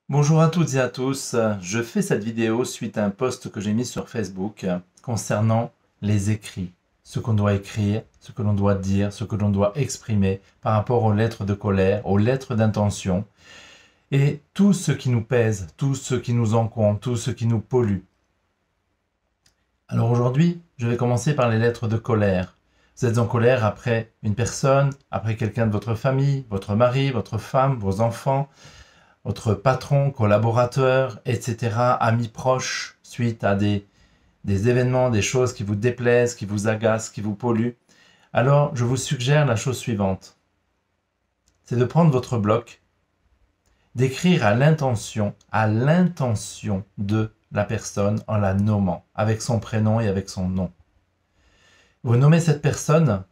Bonjour à toutes et à tous, je fais cette vidéo suite à un post que j'ai mis sur Facebook concernant les écrits, ce qu'on doit écrire, ce que l'on doit dire, ce que l'on doit exprimer par rapport aux lettres de colère, aux lettres d'intention et tout ce qui nous pèse, tout ce qui nous encombre, tout ce qui nous pollue. Alors aujourd'hui, je vais commencer par les lettres de colère. Vous êtes en colère après une personne, après quelqu'un de votre famille, votre mari, votre femme, vos enfants, votre patron, collaborateur, etc., amis proches, suite à des événements, des choses qui vous déplaisent, qui vous agacent, qui vous polluent, alors je vous suggère la chose suivante. C'est de prendre votre bloc, d'écrire à l'intention de la personne en la nommant, avec son prénom et avec son nom. Vous nommez cette personne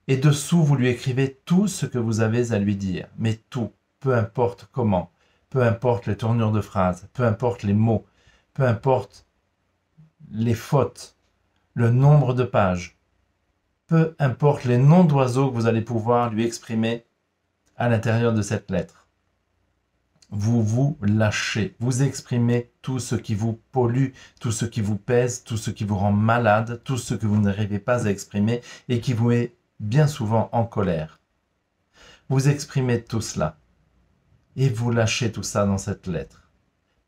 et dessous vous lui écrivez tout ce que vous avez à lui dire, mais tout. Peu importe comment, peu importe les tournures de phrases, peu importe les mots, peu importe les fautes, le nombre de pages, peu importe les noms d'oiseaux que vous allez pouvoir lui exprimer à l'intérieur de cette lettre. Vous vous lâchez, vous exprimez tout ce qui vous pollue, tout ce qui vous pèse, tout ce qui vous rend malade, tout ce que vous n'arrivez pas à exprimer et qui vous met bien souvent en colère. Vous exprimez tout cela. Et vous lâchez tout ça dans cette lettre.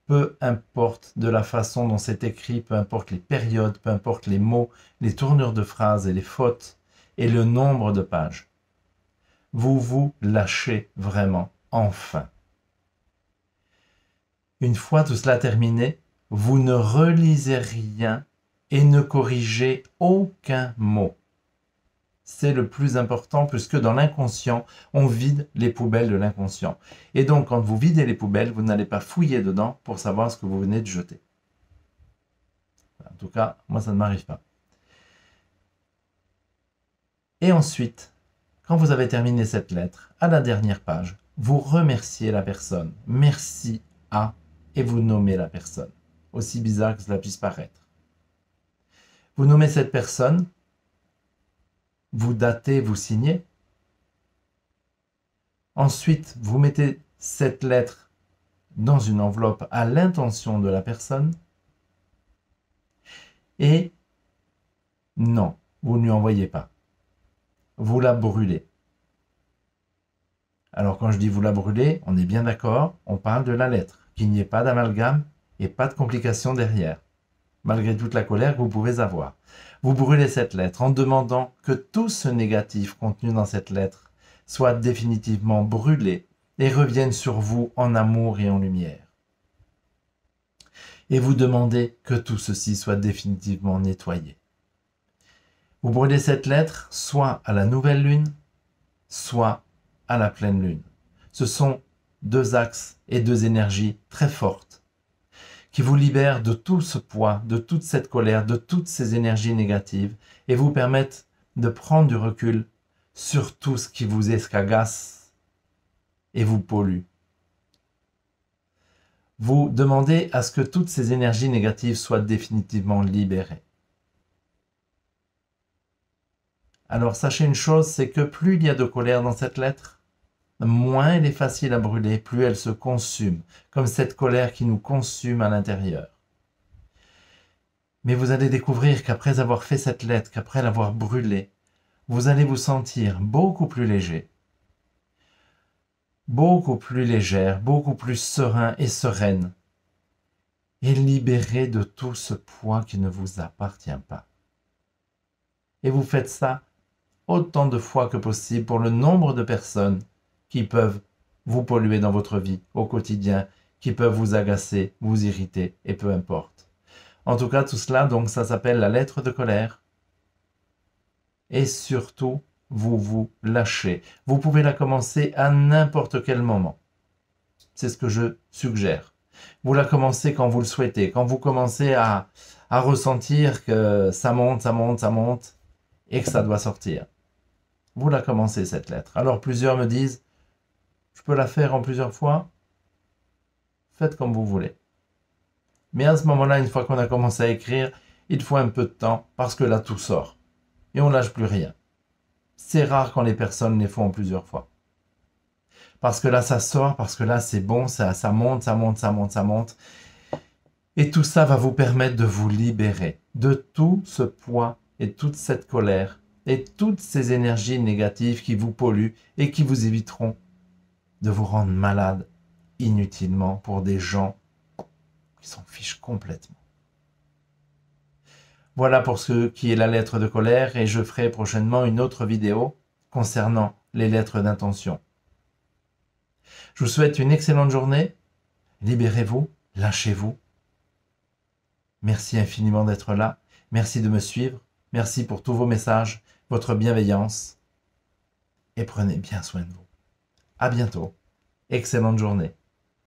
Peu importe de la façon dont c'est écrit, peu importe les périodes, peu importe les mots, les tournures de phrases et les fautes, et le nombre de pages. Vous vous lâchez vraiment, enfin. Une fois tout cela terminé, vous ne relisez rien et ne corrigez aucun mot. C'est le plus important puisque dans l'inconscient, on vide les poubelles de l'inconscient. Et donc, quand vous videz les poubelles, vous n'allez pas fouiller dedans pour savoir ce que vous venez de jeter. En tout cas, moi, ça ne m'arrive pas. Et ensuite, quand vous avez terminé cette lettre, à la dernière page, vous remerciez la personne. Merci à, et vous nommez la personne. Aussi bizarre que cela puisse paraître. Vous nommez cette personne, vous datez, vous signez. Ensuite, vous mettez cette lettre dans une enveloppe à l'intention de la personne. Et non, vous ne lui envoyez pas. Vous la brûlez. Alors quand je dis vous la brûlez, on est bien d'accord, on parle de la lettre, qu'il n'y ait pas d'amalgame et pas de complications derrière, malgré toute la colère que vous pouvez avoir. Vous brûlez cette lettre en demandant que tout ce négatif contenu dans cette lettre soit définitivement brûlé et revienne sur vous en amour et en lumière. Et vous demandez que tout ceci soit définitivement nettoyé. Vous brûlez cette lettre soit à la nouvelle lune, soit à la pleine lune. Ce sont deux axes et deux énergies très fortes qui vous libèrent de tout ce poids, de toute cette colère, de toutes ces énergies négatives et vous permettent de prendre du recul sur tout ce qui vous escagasse et vous pollue. Vous demandez à ce que toutes ces énergies négatives soient définitivement libérées. Alors sachez une chose, c'est que plus il y a de colère dans cette lettre, moins elle est facile à brûler, plus elle se consume, comme cette colère qui nous consume à l'intérieur. Mais vous allez découvrir qu'après avoir fait cette lettre, qu'après l'avoir brûlée, vous allez vous sentir beaucoup plus léger, beaucoup plus légère, beaucoup plus serein et sereine, et libéré de tout ce poids qui ne vous appartient pas. Et vous faites ça autant de fois que possible pour le nombre de personnes qui peuvent vous polluer dans votre vie au quotidien, qui peuvent vous agacer, vous irriter, et peu importe. En tout cas, tout cela, donc, ça s'appelle la lettre de colère. Et surtout, vous vous lâchez. Vous pouvez la commencer à n'importe quel moment. C'est ce que je suggère. Vous la commencez quand vous le souhaitez, quand vous commencez à ressentir que ça monte, et que ça doit sortir. Vous la commencez, cette lettre. Alors, plusieurs me disent, je peux la faire en plusieurs fois? Faites comme vous voulez. Mais à ce moment-là, une fois qu'on a commencé à écrire, il faut un peu de temps parce que là, tout sort. Et on ne lâche plus rien. C'est rare quand les personnes les font en plusieurs fois. parce que là, ça sort, parce que là, c'est bon, ça monte, ça monte, ça monte, ça monte. Et tout ça va vous permettre de vous libérer de tout ce poids et toute cette colère et toutes ces énergies négatives qui vous polluent et qui vous éviteront de vous rendre malade inutilement pour des gens qui s'en fichent complètement. Voilà pour ce qui est la lettre de colère et je ferai prochainement une autre vidéo concernant les lettres d'intention. Je vous souhaite une excellente journée. Libérez-vous, lâchez-vous. Merci infiniment d'être là. Merci de me suivre. Merci pour tous vos messages, votre bienveillance. Et prenez bien soin de vous. À bientôt. Excellente journée.